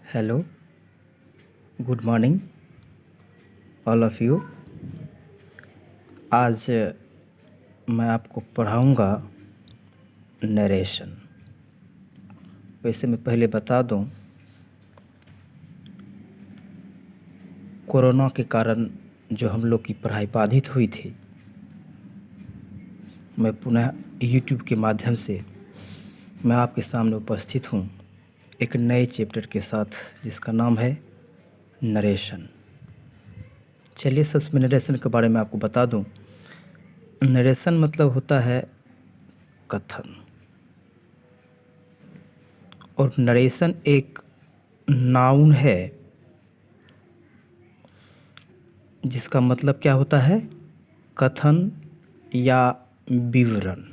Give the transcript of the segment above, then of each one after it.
Hello, good morning all of you. आज मैं आपको पढ़ाऊँगा नरेशन। वैसे मैं पहले बता दूं, कोरोना के कारण जो हम लोग की पढ़ाई बाधित हुई थी, मैं पुनः यूट्यूब के माध्यम से मैं आपके सामने उपस्थित हूँ एक नए चैप्टर के साथ, जिसका नाम है नरेशन। चलिए सबसे नरेशन के बारे में आपको बता दूं। नरेशन मतलब होता है कथन, और नरेशन एक नाउन है जिसका मतलब क्या होता है, कथन या विवरण।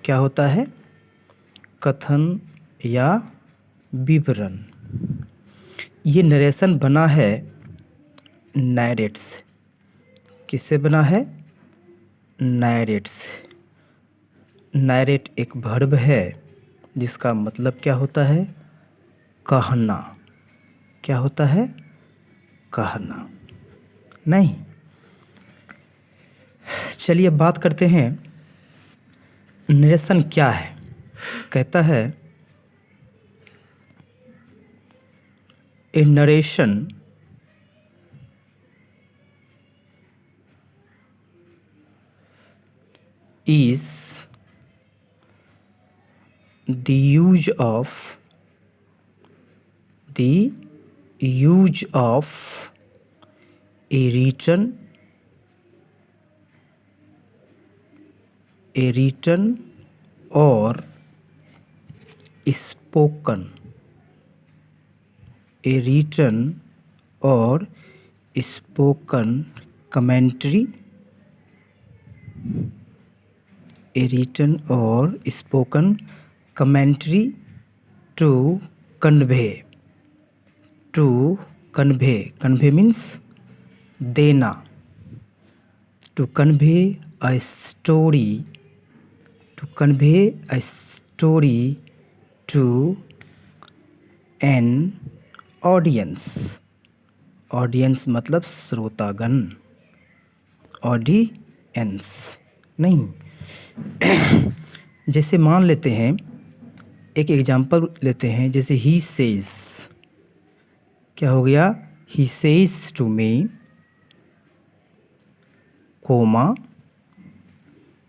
क्या होता है, कथन या विवरण। ये नरेशन बना है नैरेट से। किससे बना है, नैरेट से। नैरेट एक वर्ब है जिसका मतलब क्या होता है, कहना। क्या होता है, कहना। नहीं, चलिए अब बात करते हैं नरेशन क्या है। कहता है ए narration is the use of a written or spoken commentary, a written or spoken commentary to convey means देना, to convey a story to an audience मतलब श्रोतागण, ऑडियंस नहीं। जैसे मान लेते हैं, एक एग्जांपल लेते हैं, जैसे ही सेज। क्या हो गया, he says to me comma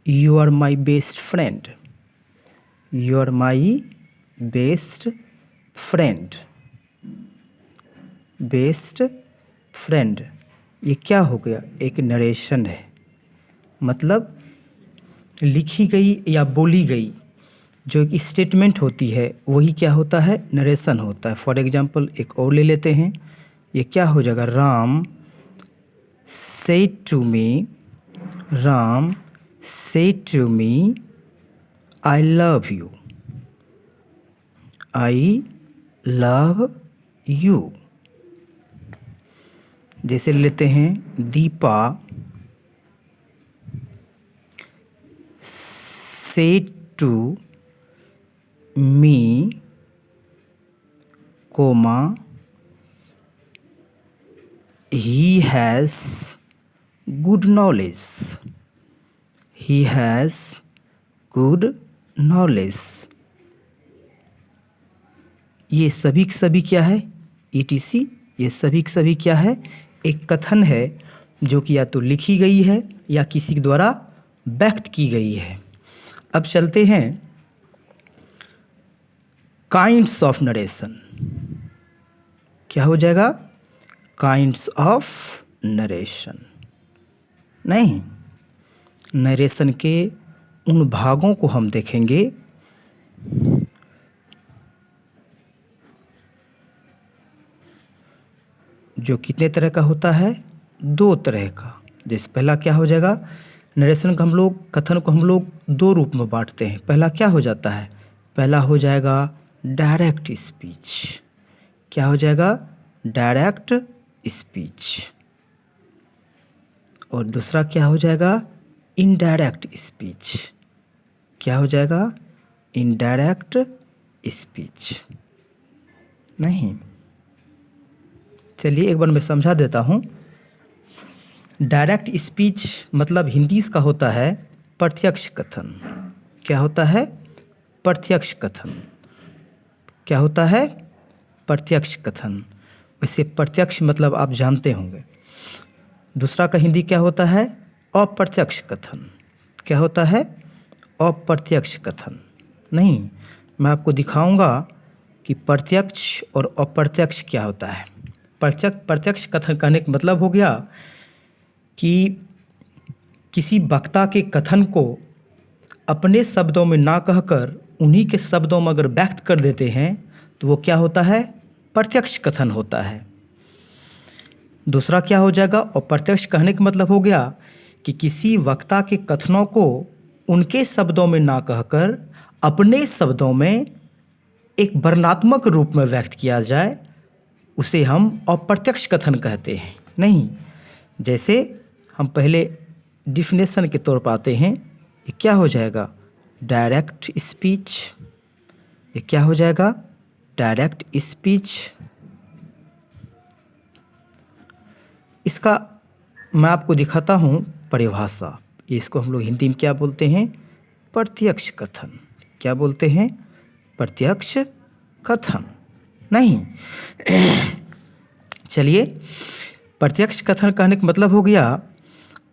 you are my best friend. You are my best friend. ये क्या हो गया, एक नरेशन है। मतलब लिखी गई या बोली गई जो एक स्टेटमेंट होती है, वही क्या होता है, नरेशन होता है। फॉर एग्जांपल एक और ले लेते हैं। ये क्या हो जाएगा, Ram said to me I love you. जैसे लेते हैं, Deepa said to me, he has good knowledge. ये सभी के सभी क्या है, ETC। ये सभी के सभी क्या है, एक कथन है जो कि या तो लिखी गई है या किसी के द्वारा व्यक्त की गई है। अब चलते हैं काइंड्स ऑफ नरेशन। क्या हो जाएगा, काइंड्स ऑफ नरेशन नहीं, नरेशन के उन भागों को हम देखेंगे जो कितने तरह का होता है, 2 तरह का। जैसे पहला क्या हो जाएगा, नरेशन को हम लोग, कथन को हम लोग 2 रूप में बांटते हैं। पहला क्या हो जाता है, पहला हो जाएगा डायरेक्ट स्पीच। क्या हो जाएगा, डायरेक्ट स्पीच। और दूसरा क्या हो जाएगा, इनडायरेक्ट स्पीच। क्या हो जाएगा, इनडायरेक्ट स्पीच नहीं। चलिए एक बार मैं समझा देता हूँ। डायरेक्ट स्पीच मतलब हिंदी का होता है प्रत्यक्ष कथन। क्या होता है? प्रत्यक्ष कथन। क्या होता है? प्रत्यक्ष कथन। वैसे प्रत्यक्ष मतलब आप जानते होंगे। दूसरा का हिंदी क्या होता है? अप्रत्यक्ष कथन। क्या होता है? अप्रत्यक्ष कथन। नहीं, मैं आपको दिखाऊंगा कि प्रत्यक्ष और अप्रत्यक्ष क्या होता है। प्रत्यक्ष कथन कहने का मतलब हो गया कि किसी वक्ता के कथन को अपने शब्दों में ना कहकर उन्हीं के शब्दों में अगर व्यक्त कर देते हैं तो वो क्या होता है? प्रत्यक्ष कथन होता है। दूसरा क्या हो जाएगा? अप्रत्यक्ष कहने का मतलब हो गया कि किसी वक्ता के कथनों को उनके शब्दों में ना कहकर अपने शब्दों में एक वर्णनात्मक रूप में व्यक्त किया जाए, उसे हम अप्रत्यक्ष कथन कहते हैं। नहीं, जैसे हम पहले डिफिनेशन के तौर पर आते हैं। ये क्या हो जाएगा? Direct speech. ये क्या हो जाएगा? Direct speech. इसका मैं आपको दिखाता हूँ परिभाषा। इसको हम लोग हिंदी में क्या बोलते हैं? प्रत्यक्ष कथन। क्या बोलते हैं? प्रत्यक्ष कथन। नहीं चलिए, प्रत्यक्ष कथन कहने का मतलब हो गया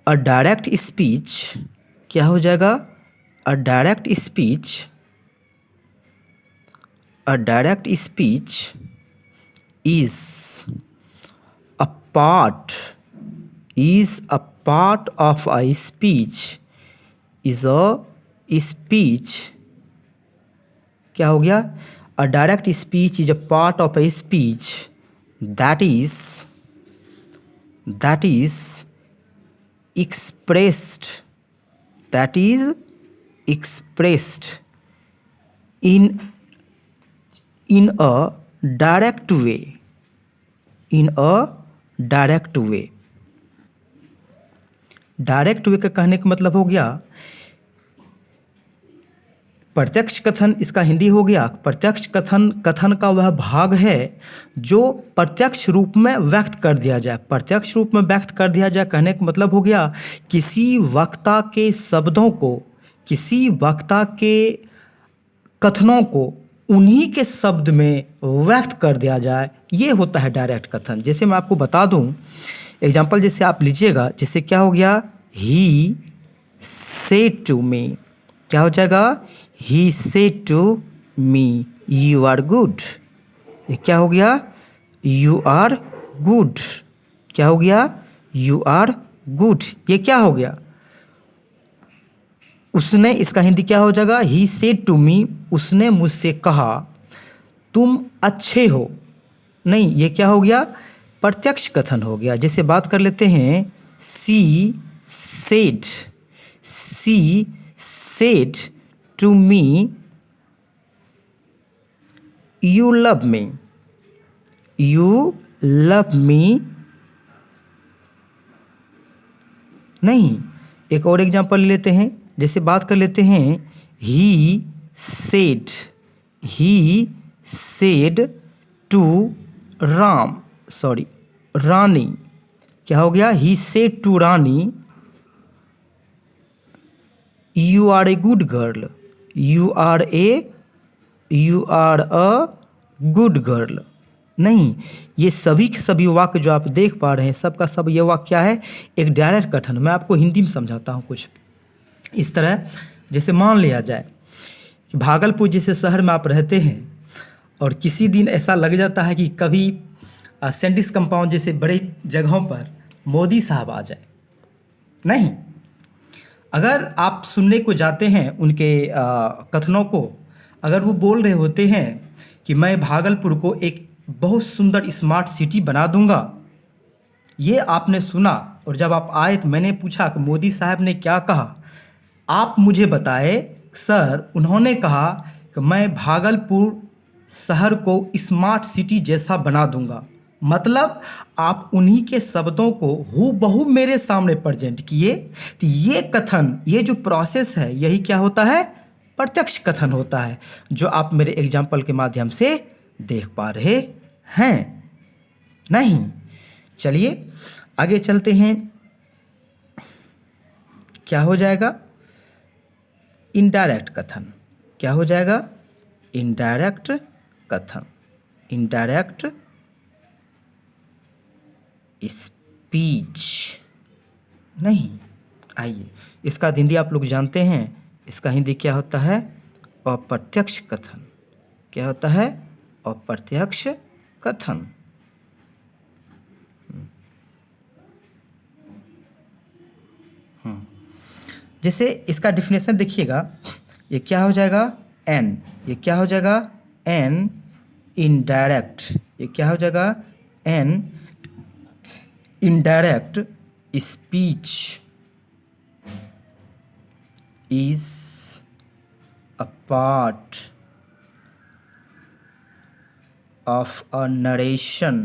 अ डायरेक्ट स्पीच। क्या हो जाएगा? अ direct speech. A direct speech is a part of a speech. Is a speech. क्या हो गया? अ direct speech is a part of a speech that is expressed in a direct way. Direct way का कहने का मतलब हो गया प्रत्यक्ष कथन। इसका हिंदी हो गया प्रत्यक्ष कथन का वह भाग है जो प्रत्यक्ष रूप में व्यक्त कर दिया जाए। प्रत्यक्ष रूप में व्यक्त कर दिया जाए कहने का मतलब हो गया किसी वक्ता के शब्दों को, किसी वक्ता के कथनों को उन्हीं के शब्द में व्यक्त कर दिया जाए, ये होता है डायरेक्ट कथन। जैसे मैं आपको बता दूं एग्जाम्पल, जैसे आप लीजिएगा, जैसे क्या हो गया? He said to me. क्या हो जाएगा? He said to me you are good. ये क्या हो गया? You are good. क्या हो गया? You are good. ये क्या हो गया? उसने, इसका हिंदी क्या हो जाएगा? ही सेड टू मी, उसने मुझसे कहा तुम अच्छे हो। नहीं, ये क्या हो गया? प्रत्यक्ष कथन हो गया। जैसे बात कर लेते हैं, she said to me you love me. नहीं, एक और एग्जांपल लेते हैं। जैसे बात कर लेते हैं, ही सेड टू रानी। क्या हो गया? He said to Rani you are a good girl. You are a good girl. नहीं, ये सभी के सभी वाक्य जो आप देख पा रहे हैं, सबका सब ये वाक्य क्या है? एक डायरेक्ट कथन। मैं आपको हिंदी में समझाता हूँ कुछ इस तरह। जैसे मान लिया जाए कि भागलपुर जैसे शहर में आप रहते हैं और किसी दिन ऐसा लग जाता है कि कभी सैंडिस कंपाउंड जैसे बड़े जगहों पर मोदी साहब आ जाए। नहीं, अगर आप सुनने को जाते हैं उनके कथनों को, अगर वो बोल रहे होते हैं कि मैं भागलपुर को एक बहुत सुंदर स्मार्ट सिटी बना दूंगा, ये आपने सुना और जब आप आए तो मैंने पूछा कि मोदी साहब ने क्या कहा, आप मुझे बताए सर उन्होंने कहा कि मैं भागलपुर शहर को स्मार्ट सिटी जैसा बना दूंगा। मतलब आप उन्हीं के शब्दों को हूबहू मेरे सामने प्रेजेंट किए। तो ये कथन, ये जो प्रोसेस है, यही क्या होता है? प्रत्यक्ष कथन होता है, जो आप मेरे एग्जाम्पल के माध्यम से देख पा रहे हैं। नहीं। चलिए आगे चलते हैं। क्या हो जाएगा? इनडायरेक्ट कथन। क्या हो जाएगा? इनडायरेक्ट कथन, इनडायरेक्ट स्पीच। नहीं, आइए इसका हिंदी आप लोग जानते हैं। इसका हिंदी क्या होता है? अप्रत्यक्ष कथन। क्या होता है? अप्रत्यक्ष कथन। जैसे इसका डिफिनेशन देखिएगा, ये क्या हो जाएगा? एन। ये क्या हो जाएगा? An indirect. ये क्या हो जाएगा? An indirect speech is a part of a narration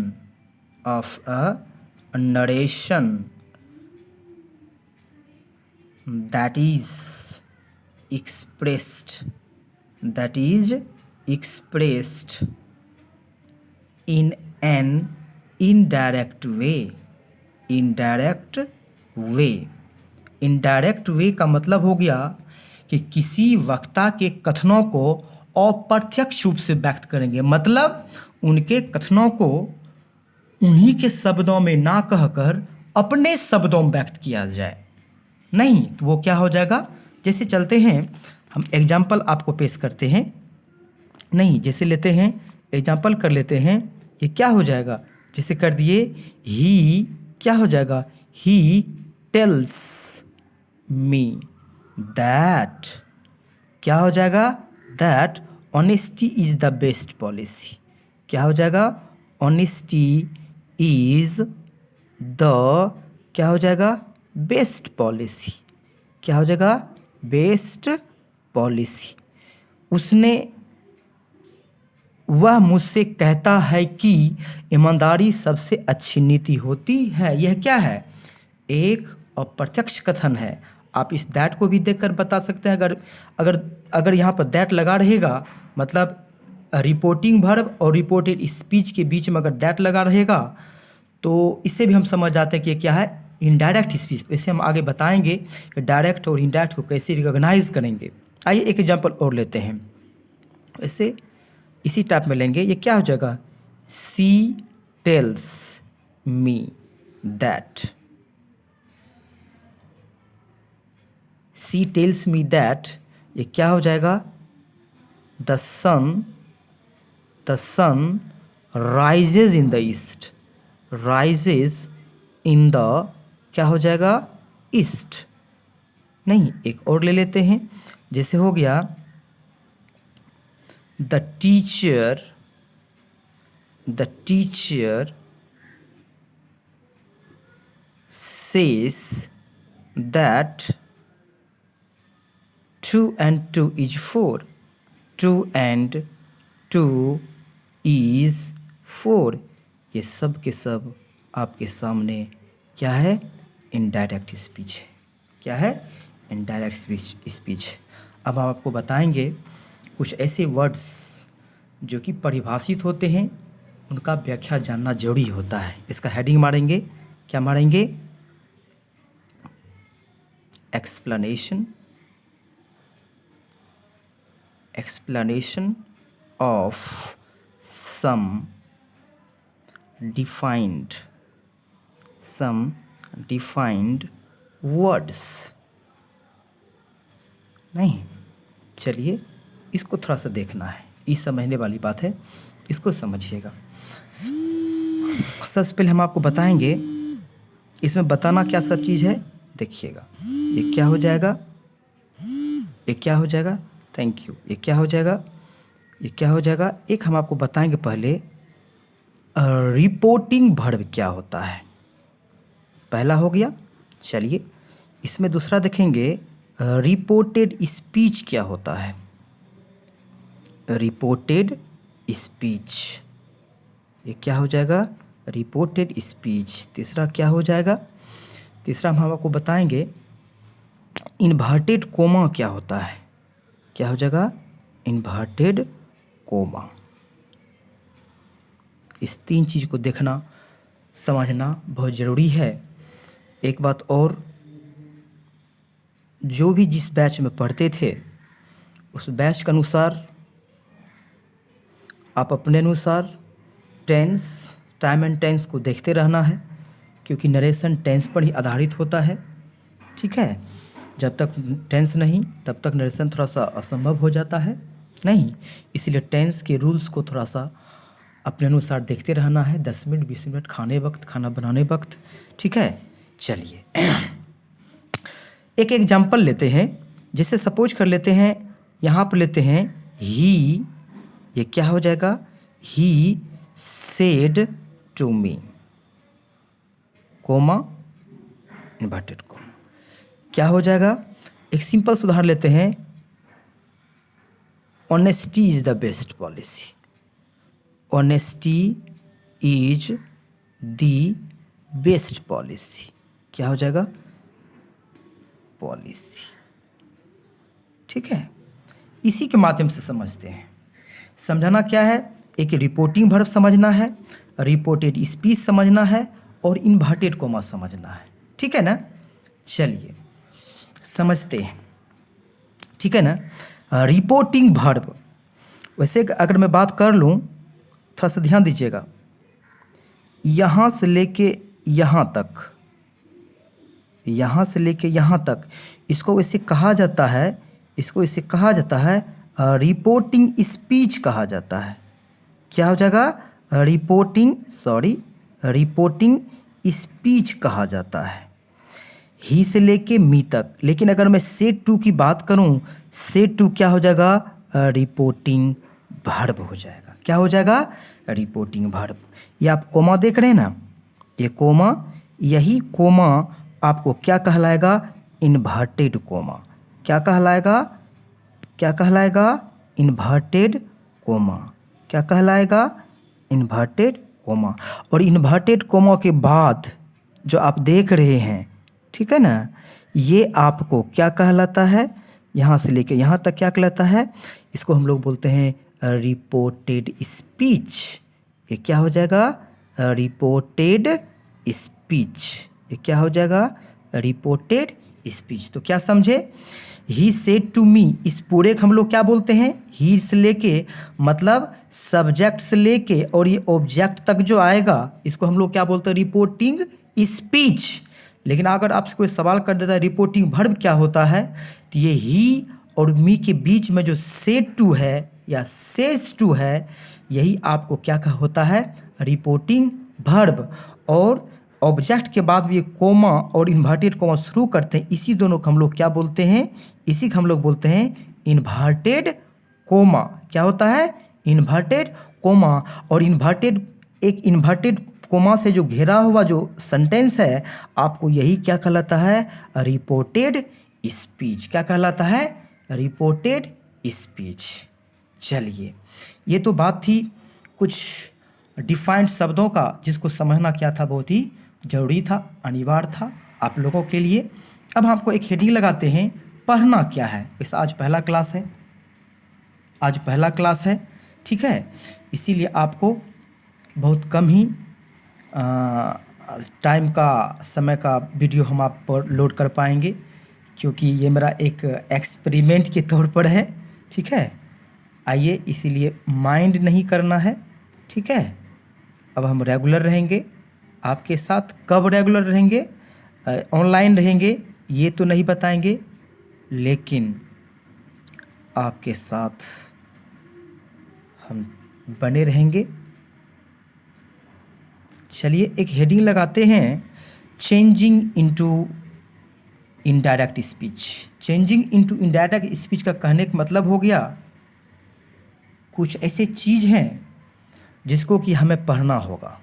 that is expressed in an indirect way। Indirect way का मतलब हो गया कि किसी वक्ता के कथनों को अप्रत्यक्ष रूप से व्यक्त करेंगे, मतलब उनके कथनों को उन्हीं के शब्दों में ना कहकर अपने शब्दों में व्यक्त किया जाए। नहीं तो वो क्या हो जाएगा? जैसे चलते हैं, हम एग्जाम्पल आपको पेश करते हैं। नहीं, जैसे लेते हैं, एग्जाम्पल कर लेते हैं। ये क्या हो जाएगा? जैसे कर दिए, ही क्या हो जाएगा? He tells me that. क्या हो जाएगा? That honesty is the best policy. क्या हो जाएगा? ऑनेस्टी इज द क्या हो जाएगा? Best policy. क्या हो जाएगा? Best policy. उसने वह मुझसे कहता है कि ईमानदारी सबसे अच्छी नीति होती है। यह क्या है? एक अप्रत्यक्ष कथन है। आप इस दैट को भी देखकर बता सकते हैं। अगर यहाँ पर दैट लगा रहेगा, मतलब रिपोर्टिंग वर्ब और रिपोर्टेड स्पीच के बीच में अगर दैट लगा रहेगा तो इससे भी हम समझ जाते हैं कि क्या है? Indirect speech. वैसे हम आगे बताएंगे कि डायरेक्ट और इनडायरेक्ट को कैसे रिकॉग्नाइज करेंगे। आइए एक एग्जांपल और लेते हैं। वैसे इसी टाइप में लेंगे। ये क्या हो जाएगा? She tells me that. She tells me that, ये क्या हो जाएगा? The sun rises in the east. Rises in the क्या हो जाएगा? ईस्ट। नहीं, एक और ले लेते हैं। जैसे हो गया, the teacher says that 2 and 2 is 4। 2 and 2 is 4। ये सब के सब आपके सामने क्या है? इनडायरेक्ट स्पीच है। क्या है? Indirect speech. अब हम आपको बताएंगे कुछ ऐसे वर्ड्स जो कि परिभाषित होते हैं, उनका व्याख्या जानना जरूरी होता है। इसका हेडिंग मारेंगे। क्या मारेंगे? explanation of some defined words। नहीं, चलिए इसको थोड़ा सा देखना है, इस समझने वाली बात है, इसको समझिएगा। सबसे पहले हम आपको बताएंगे इसमें बताना क्या सब चीज़ है। देखिएगा, ये क्या हो जाएगा? ये क्या हो जाएगा? Thank you. ये क्या हो जाएगा? ये क्या हो जाएगा? एक हम आपको बताएंगे पहले रिपोर्टिंग वर्ब क्या होता है। पहला हो गया। चलिए इसमें दूसरा देखेंगे, रिपोर्टेड स्पीच क्या होता है। रिपोर्टेड स्पीच, ये क्या हो जाएगा? Reported speech. तीसरा क्या हो जाएगा? तीसरा हम आपको बताएंगे इन्वर्टेड कोमा क्या होता है। क्या हो जाएगा? Inverted coma. इस तीन चीज़ को देखना समझना बहुत ज़रूरी है। एक बात और, जो भी जिस बैच में पढ़ते थे उस बैच के अनुसार आप अपने अनुसार टेंस, टाइम एंड टेंस को देखते रहना है, क्योंकि नरेशन टेंस पर ही आधारित होता है। ठीक है, जब तक टेंस नहीं तब तक नरेशन थोड़ा सा असंभव हो जाता है नहीं, इसलिए टेंस के रूल्स को थोड़ा सा अपने अनुसार देखते रहना है। 10 मिनट 20 मिनट खाने वक्त, खाना बनाने वक्त। ठीक है, चलिए एक एग्जाम्पल लेते हैं। जैसे सपोज कर लेते हैं, यहाँ पर लेते हैं ही, ये क्या हो जाएगा, he said to me, comma inverted comma, क्या हो जाएगा। एक सिंपल सा उदाहरण लेते हैं, honesty is the best policy, honesty is the best policy, क्या हो जाएगा, पॉलिसी। ठीक है, इसी के माध्यम से समझते हैं। समझाना क्या है, एक रिपोर्टिंग वर्ब समझना है, रिपोर्टेड स्पीच समझना है और इन्वर्टेड कोमा समझना है। ठीक है ना, चलिए समझते हैं। ठीक है ना, रिपोर्टिंग वर्ब, वैसे अगर मैं बात कर लूँ, थोड़ा सा ध्यान दीजिएगा, यहाँ से लेके यहाँ तक, यहाँ से लेके यहाँ तक, इसको वैसे कहा जाता है, इसको इसे कहा जाता है रिपोर्टिंग स्पीच कहा जाता है। क्या हो जाएगा, रिपोर्टिंग स्पीच कहा जाता है, ही से लेके मी तक। लेकिन अगर मैं सेड टू की बात करूं, सेड टू क्या हो जाएगा, रिपोर्टिंग वर्ब हो जाएगा। क्या हो जाएगा, रिपोर्टिंग वर्ब। ये आप कोमा देख रहे हैं ना, ये कोमा, यही कोमा आपको क्या कहलाएगा, इन्वर्टेड कोमा। क्या कहलाएगा, क्या कहलाएगा, इन्वर्टेड कोमा। क्या कहलाएगा, इन्वर्टेड कोमा। और इन्वर्टेड कोमा के बाद जो आप देख रहे हैं, ठीक है ना, ये आपको क्या कहलाता है, यहाँ से लेके यहाँ तक क्या कहलाता है, इसको हम लोग बोलते हैं रिपोर्टेड स्पीच। ये क्या हो जाएगा, रिपोर्टेड स्पीच। ये क्या हो जाएगा, रिपोर्टेड स्पीच। तो क्या समझे, ही सेड टू मी, इस पूरे को हम लोग क्या बोलते हैं, ही से लेके मतलब सब्जेक्ट से लेके और ये ऑब्जेक्ट तक जो आएगा, इसको हम लोग क्या बोलते हैं, रिपोर्टिंग स्पीच। लेकिन अगर आपसे कोई सवाल कर देता है रिपोर्टिंग वर्ब क्या होता है, तो ये ही और मी के बीच में जो सेड टू है या सेज टू है, यही आपको क्या कहा होता है, रिपोर्टिंग वर्ब। और ऑब्जेक्ट के बाद भी कोमा और इन्वर्टेड कोमा शुरू करते हैं, इसी दोनों को हम लोग क्या बोलते हैं, इसी को हम लोग बोलते हैं इन्वर्टेड कोमा। क्या होता है, इन्वर्टेड कोमा। और इन्वर्टेड, एक इन्वर्टेड कोमा से जो घेरा हुआ जो सेंटेंस है, आपको यही क्या कहलाता है, रिपोर्टेड स्पीच। क्या कहलाता है, रिपोर्टेड स्पीच। चलिए, ये तो बात थी कुछ डिफाइंड शब्दों का, जिसको समझना क्या था, बहुत ही ज़रूरी था, अनिवार्य था आप लोगों के लिए। अब हमको एक हेडिंग लगाते हैं, पढ़ना क्या है। वैसे आज पहला क्लास है, आज पहला क्लास है, ठीक है, इसीलिए आपको बहुत कम ही टाइम का, समय का वीडियो हम आप पर लोड कर पाएंगे, क्योंकि ये मेरा एक एक्सपेरिमेंट के तौर पर है। ठीक है, आइए, इसीलिए माइंड नहीं करना है। ठीक है, अब हम रेगुलर रहेंगे आपके साथ। कब रेगुलर रहेंगे, ऑनलाइन रहेंगे ये तो नहीं बताएंगे, लेकिन आपके साथ हम बने रहेंगे। चलिए एक हेडिंग लगाते हैं, changing into indirect speech. Changing into indirect speech का कहने का मतलब हो गया, कुछ ऐसे चीज़ हैं जिसको कि हमें पढ़ना होगा,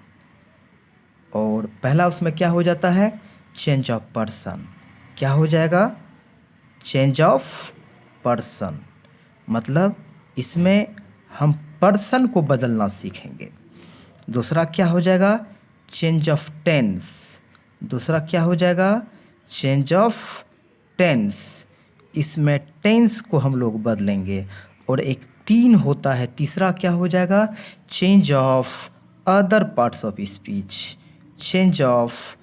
और पहला उसमें क्या हो जाता है, चेंज ऑफ पर्सन। क्या हो जाएगा, चेंज ऑफ पर्सन, मतलब इसमें हम पर्सन को बदलना सीखेंगे। दूसरा क्या हो जाएगा, चेंज ऑफ टेंस। दूसरा क्या हो जाएगा, चेंज ऑफ टेंस, इसमें टेंस को हम लोग बदलेंगे। और एक 3 होता है, तीसरा क्या हो जाएगा, change of other parts of speech. change of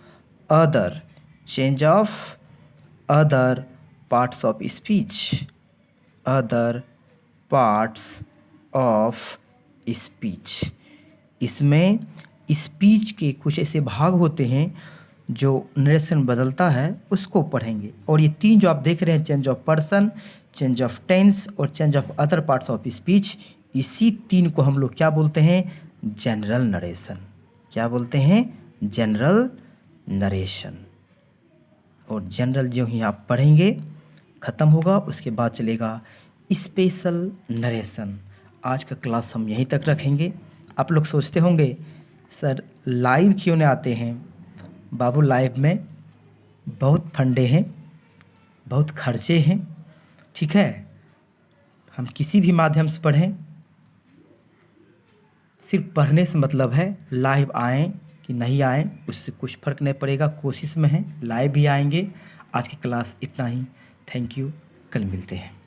other parts of speech, other parts of speech। इसमें स्पीच के कुछ ऐसे भाग होते हैं जो नरेशन बदलता है, उसको पढ़ेंगे। और ये तीन जो आप देख रहे हैं, change of person, change of tense और change of other parts of speech, इसी तीन को हम लोग क्या बोलते हैं? General narration. क्या बोलते हैं? General narration. और जनरल जो ही आप पढ़ेंगे ख़त्म होगा, उसके बाद चलेगा स्पेशल नरेशन। आज का क्लास हम यहीं तक रखेंगे। आप लोग सोचते होंगे सर लाइव क्यों नहीं आते हैं? बाबू लाइव में बहुत फंडे हैं, बहुत खर्चे हैं, ठीक है। हम किसी भी माध्यम से पढ़ें, सिर्फ पढ़ने से मतलब है। लाइव आएँ कि नहीं आएँ उससे कुछ फ़र्क नहीं पड़ेगा। कोशिश में हैं, लाइव भी आएंगे। आज की क्लास इतना ही। थैंक यू, कल मिलते हैं।